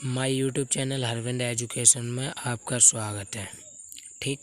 My YouTube channel Harvind education में आपका स्वागत है। ठीक,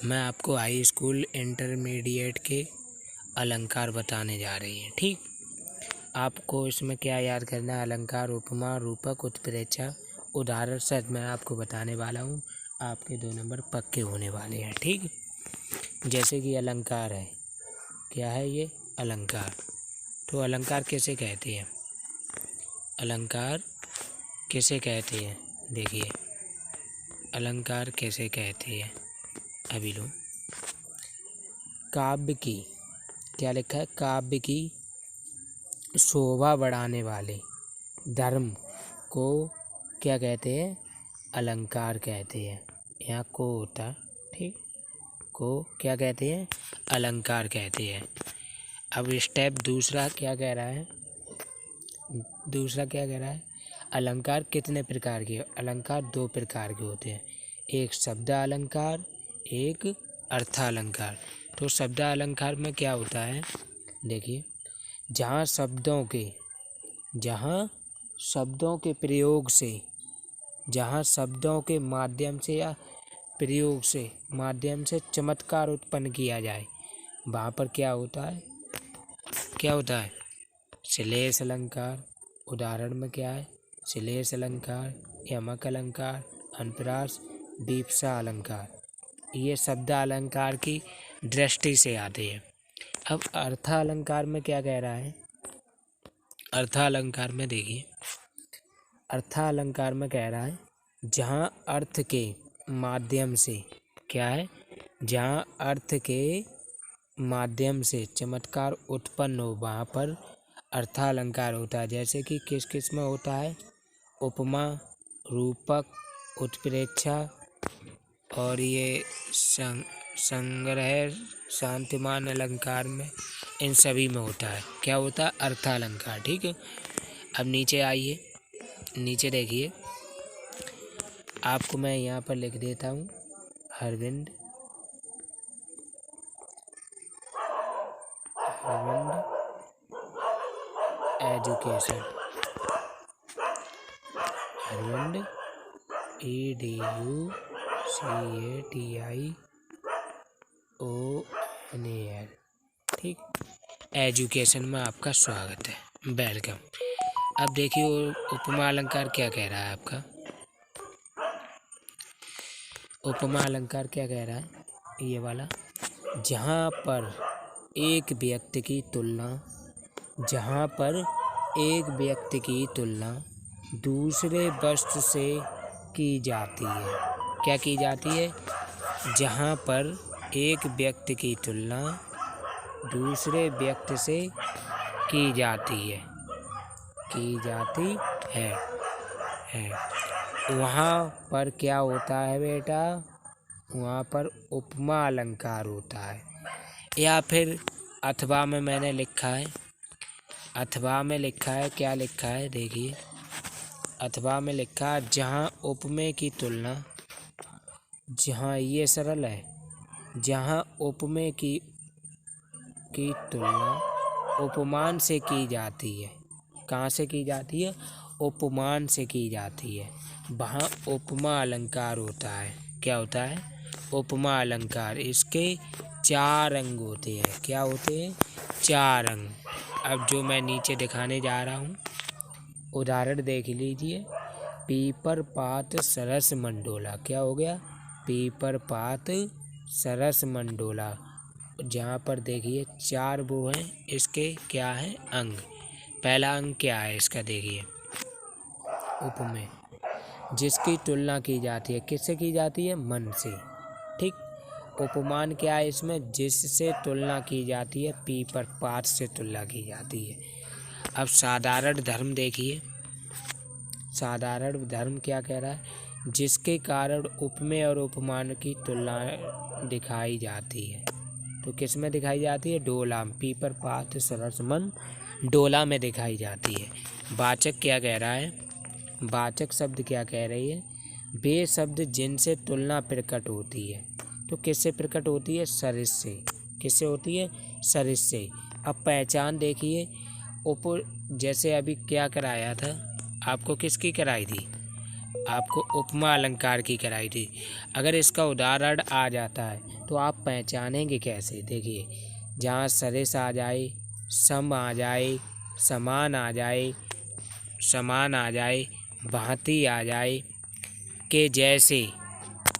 मैं आपको हाई स्कूल इंटरमीडिएट के अलंकार बताने जा रही हैं। ठीक, आपको इसमें क्या याद करना है? अलंकार, उपमा, रूपक, उत्प्रेक्षा, उदाहरण सहित मैं आपको बताने वाला हूँ। आपके 2 नंबर पक्के होने वाले हैं। ठीक, जैसे कि अलंकार है, क्या है ये? अलंकार। तो अलंकार किसे कहते हैं? अलंकार किसे कहते हैं? देखिए, अलंकार कैसे कहते हैं? अभी लो, काव्य की, क्या लिखा है? काव्य की शोभा बढ़ाने वाले धर्म को क्या कहते हैं? अलंकार कहते हैं। यहाँ को होता, ठीक, को क्या कहते हैं? अलंकार कहते हैं। अब स्टेप दूसरा क्या कह रहा है? दूसरा क्या कह रहा है? अलंकार कितने प्रकार के? अलंकार 2 प्रकार के होते हैं, एक शब्द अलंकार, एक अर्थालंकार। तो शब्द अलंकार में क्या होता है? देखिए, जहाँ शब्दों के प्रयोग से, जहाँ शब्दों के माध्यम से या प्रयोग से माध्यम से चमत्कार उत्पन्न किया जाए, वहाँ पर क्या होता है? क्या होता है? श्लेष अलंकार। उदाहरण में क्या है? श्लेष अलंकार, यमक अलंकार, अनुप्रास, वीप्सा अलंकार। ये शब्द अलंकार की दृष्टि से आते हैं। अब अर्थालंकार में क्या कह रहा है? अर्थालंकार में देखिए, अर्थालंकार में कह रहा है जहाँ अर्थ के माध्यम से, क्या है? जहाँ अर्थ के माध्यम से चमत्कार उत्पन्न हो, वहाँ पर अर्थालंकार होता है। जैसे कि किस किस में होता है? उपमा, रूपक, उत्प्रेक्षा और ये संग्रह, शांतिमान अलंकार में, इन सभी में होता है। क्या होता है? अर्थालंकार। ठीक है, अब नीचे आइए, नीचे देखिए, आपको मैं यहाँ पर लिख देता हूँ हरविंद एजुकेशन, हरविंद EDUCATION। ठीक, एजुकेशन में आपका स्वागत है, वेलकम। अब देखिए, उपमा अलंकार क्या कह रहा है आपका? उपमा अलंकार क्या कह रहा है? ये वाला, जहाँ पर एक व्यक्ति की तुलना, जहाँ पर एक व्यक्ति की तुलना दूसरे वस्तु से की जाती है। क्या की जाती है? जहाँ पर एक व्यक्ति की तुलना दूसरे व्यक्ति से की जाती है, वहाँ पर क्या होता है बेटा? वहाँ पर उपमा अलंकार होता है। या फिर अथवा में मैंने लिखा है, अथवा में लिखा है, क्या लिखा है? देखिए, अथवा में लिखा है जहाँ उपमेय की तुलना, जहाँ ये सरल है, जहाँ उपमेय की तुलना उपमान से की जाती है। कहाँ से की जाती है? उपमान से की जाती है, वहाँ उपमा अलंकार होता है। क्या होता है? उपमा अलंकार। इसके 4 अंग होते हैं। क्या होते हैं? 4 अंग। अब जो मैं नीचे दिखाने जा रहा हूँ, उदाहरण देख लीजिए। पीपर पात सरस मंडोला। क्या हो गया? पीपर पात सरस मंडोला। जहाँ पर देखिए 4 वो हैं, इसके क्या है? अंग। पहला अंग क्या है इसका? देखिए, उपमेय, जिसकी तुलना की जाती है, किससे की जाती है? मन से। ठीक, उपमान क्या है इसमें? जिससे तुलना की जाती है, पीपर पात से तुलना की जाती है। अब साधारण धर्म देखिए, साधारण धर्म क्या कह रहा है? जिसके कारण उपमेय और उपमान की तुलना दिखाई जाती है। तो किस में दिखाई जाती है? डोला, पीपर पात सरस मन डोला में दिखाई जाती है। वाचक क्या कह रहा है? वाचक शब्द क्या कह रही है? वे शब्द जिनसे तुलना प्रकट होती है। तो किससे प्रकट होती है? सरिस से। किससे होती है? सरिस से। अब पहचान देखिए, जैसे अभी क्या कराया था आपको? किसकी कराई थी? आपको उपमा अलंकार की कराई थी। अगर इसका उदाहरण आ जाता है तो आप पहचानेंगे कैसे? देखिए, जहाँ सरिस आ जाए, सम आ जाए, समान आ जाए, समान आ जाए, भांति आ जाए, के जैसे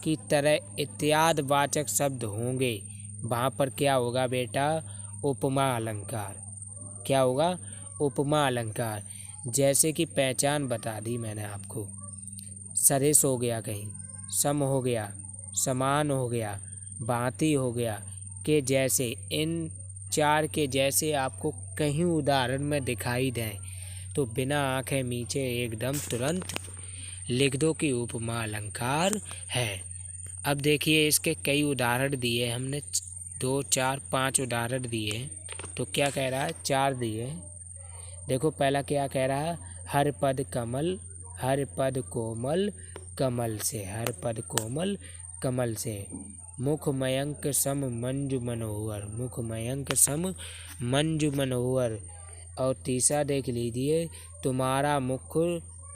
की तरह इत्यादि वाचक शब्द होंगे, वहाँ पर क्या होगा बेटा? उपमा अलंकार। क्या होगा? उपमा अलंकार। जैसे कि पहचान बता दी मैंने आपको, सरिस हो गया, कहीं सम हो गया, समान हो गया, भांति हो गया, के जैसे, इन चार के जैसे आपको कहीं उदाहरण में दिखाई दें तो बिना आंखें मीचे एकदम तुरंत लिख दो कि उपमा अलंकार है। अब देखिए, इसके कई उदाहरण दिए हमने, 2, 4, 5 उदाहरण दिए। तो क्या कह रहा है? 4 दिए। देखो, पहला क्या कह रहा है? हर पद कमल, हर पद कोमल कमल से, हर पद कोमल कमल से, मुख मयंक सम मंजु मनोहर, मुख मयंक सम मंजु मनोहर। और तीसरा देख लीजिए, तुम्हारा मुख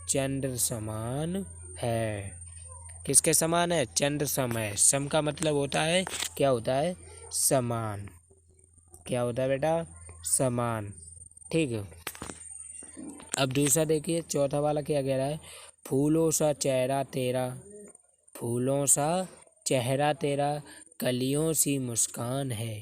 चंद्र समान है। किसके समान है? चंद्र सम है। सम का मतलब होता है, क्या होता है? समान। क्या होता है बेटा? समान। ठीक है। अब दूसरा देखिए, चौथा वाला क्या कह रहा है? फूलों सा चेहरा तेरा, फूलों सा चेहरा तेरा, कलियों सी मुस्कान है।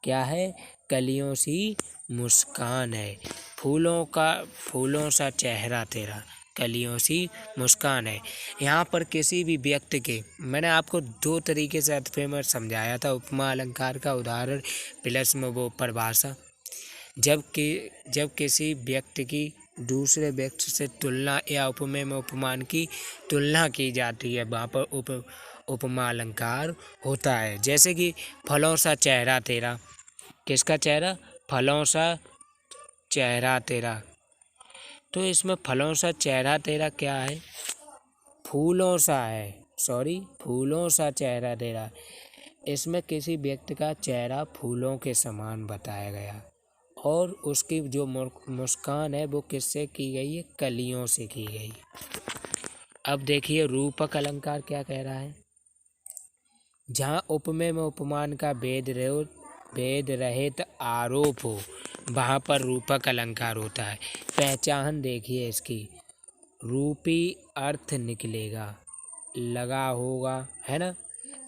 क्या है? कलियों सी मुस्कान है। फूलों सा चेहरा तेरा, कलियों सी मुस्कान है। यहाँ पर किसी भी व्यक्ति के, मैंने आपको 2 तरीके से अर्थ में समझाया था उपमा अलंकार का उदाहरण प्लस में वो परिभाषा। जब किसी व्यक्ति की दूसरे व्यक्ति से तुलना या उपमेय में उपमान की तुलना की जाती है, वहाँ पर उपमा अलंकार होता है। जैसे कि फलों सा चेहरा तेरा, किसका चेहरा? फलों सा चेहरा तेरा। तो इसमें फलों सा चेहरा तेरा क्या है? फूलों सा है, सॉरी, फूलों सा चेहरा तेरा। इसमें किसी व्यक्ति का चेहरा फूलों के समान बताया गया, और उसकी जो मुस्कान है वो किससे की गई है? कलियों से की गई। अब देखिए, रूपक अलंकार क्या कह रहा है? जहाँ उपमेय में उपमान का भेद रहित आरोप हो, वहाँ पर रूपक अलंकार होता है। पहचान देखिए इसकी, रूपी अर्थ निकलेगा, लगा होगा, है ना।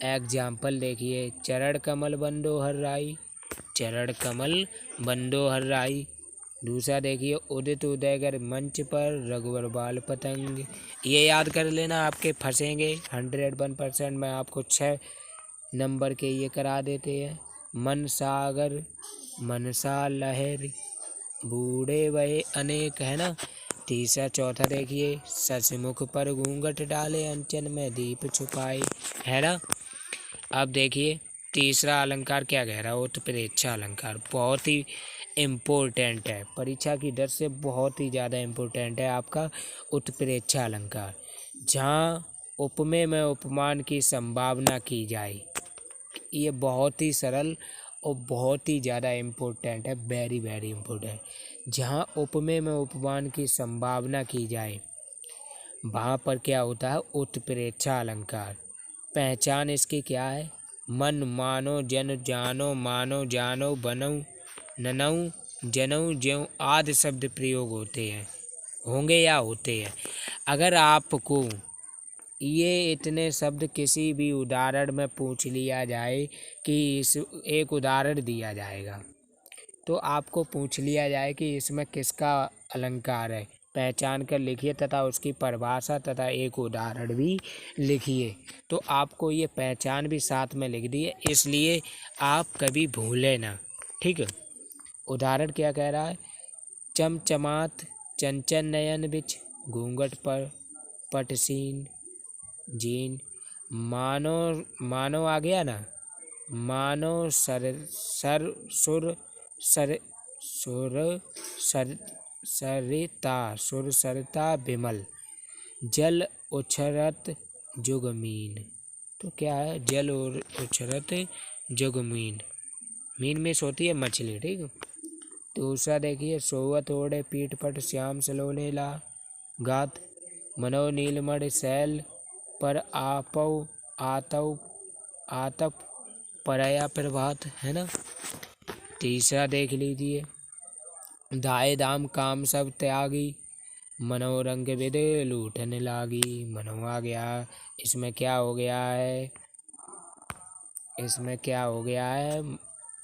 एग्जाम्पल देखिए, चरण कमल बंदो हर राई, चरण कमल बंदो हर राई। दूसरा देखिए, उदित उदयगर मंच पर रघुवर बाल पतंग। ये याद कर लेना, आपके फंसेंगे 101%। मैं आपको 6 नंबर के ये करा देते हैं। मन सागर, मनसा लहर, बूढ़े वहे अनेक, है ना। तीसरा चौथा देखिए, सचमुख पर घूंघट डाले अंचन में दीप छुपाए, है ना। अब देखिए, तीसरा अलंकार क्या कह रहा है? उत्प्रेक्षा अलंकार। बहुत ही इम्पोर्टेंट है, परीक्षा की दर से बहुत ही ज़्यादा इम्पोर्टेंट है आपका उत्प्रेक्षा अलंकार। जहाँ उपमेय में उपमान की संभावना की जाए। ये बहुत ही सरल और बहुत ही ज़्यादा इम्पोर्टेंट है, वेरी वेरी इम्पोर्टेंट। जहाँ उपमेय में उपमान की संभावना की जाए, वहाँ पर क्या होता है? उत्प्रेक्षा अलंकार। पहचान इसकी क्या है? मन मानो जन जानो, मानो जानो बनो ननऊ जनऊ ज्यों आदि शब्द प्रयोग होते हैं, होंगे या होते हैं। अगर आपको ये इतने शब्द किसी भी उदाहरण में पूछ लिया जाए कि इस एक उदाहरण दिया जाएगा, तो आपको पूछ लिया जाए कि इसमें किसका अलंकार है, पहचान कर लिखिए तथा उसकी परिभाषा तथा एक उदाहरण भी लिखिए। तो आपको ये पहचान भी साथ में लिख दिए, इसलिए आप कभी भूलें ना। ठीक है। उदाहरण क्या कह रहा है? चमचमात चंचन नयन बिच, घूंघट पर पटसीन जीन। मानो आ गया ना, मानो सर सरिता बिमल, जल उछरत जुगमीन। तो क्या है? जल उछरत जुगमीन, मीन में सोती है मछली। ठीक है। दूसरा देखिए, सोवत ओढ़े पीठ पट श्याम सलोने ला गात, मनो नीलमणि शैल पर आपौ आतव आतप परया प्रभात, है ना। तीसरा देख लीजिए, दाए दाम काम सब त्यागी, मनोरंग विद लूटन लागी। मनो आ गया, इसमें क्या हो गया है, इसमें क्या हो गया है,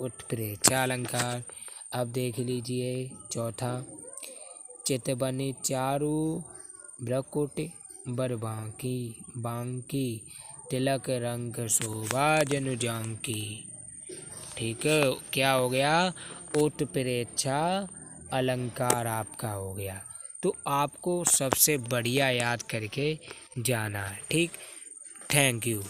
उत्प्रेक्षा अलंकार। अब देख लीजिए चौथा, चित बनि चारु ब्रकुट बर बांकी, बांकी तिलक रंग शोभा जनु जांकी। ठीक है, क्या हो गया, उत्प्रेक्षा अलंकार आपका हो गया। तो आपको सबसे बढ़िया याद करके जाना है। ठीक, थैंक यू।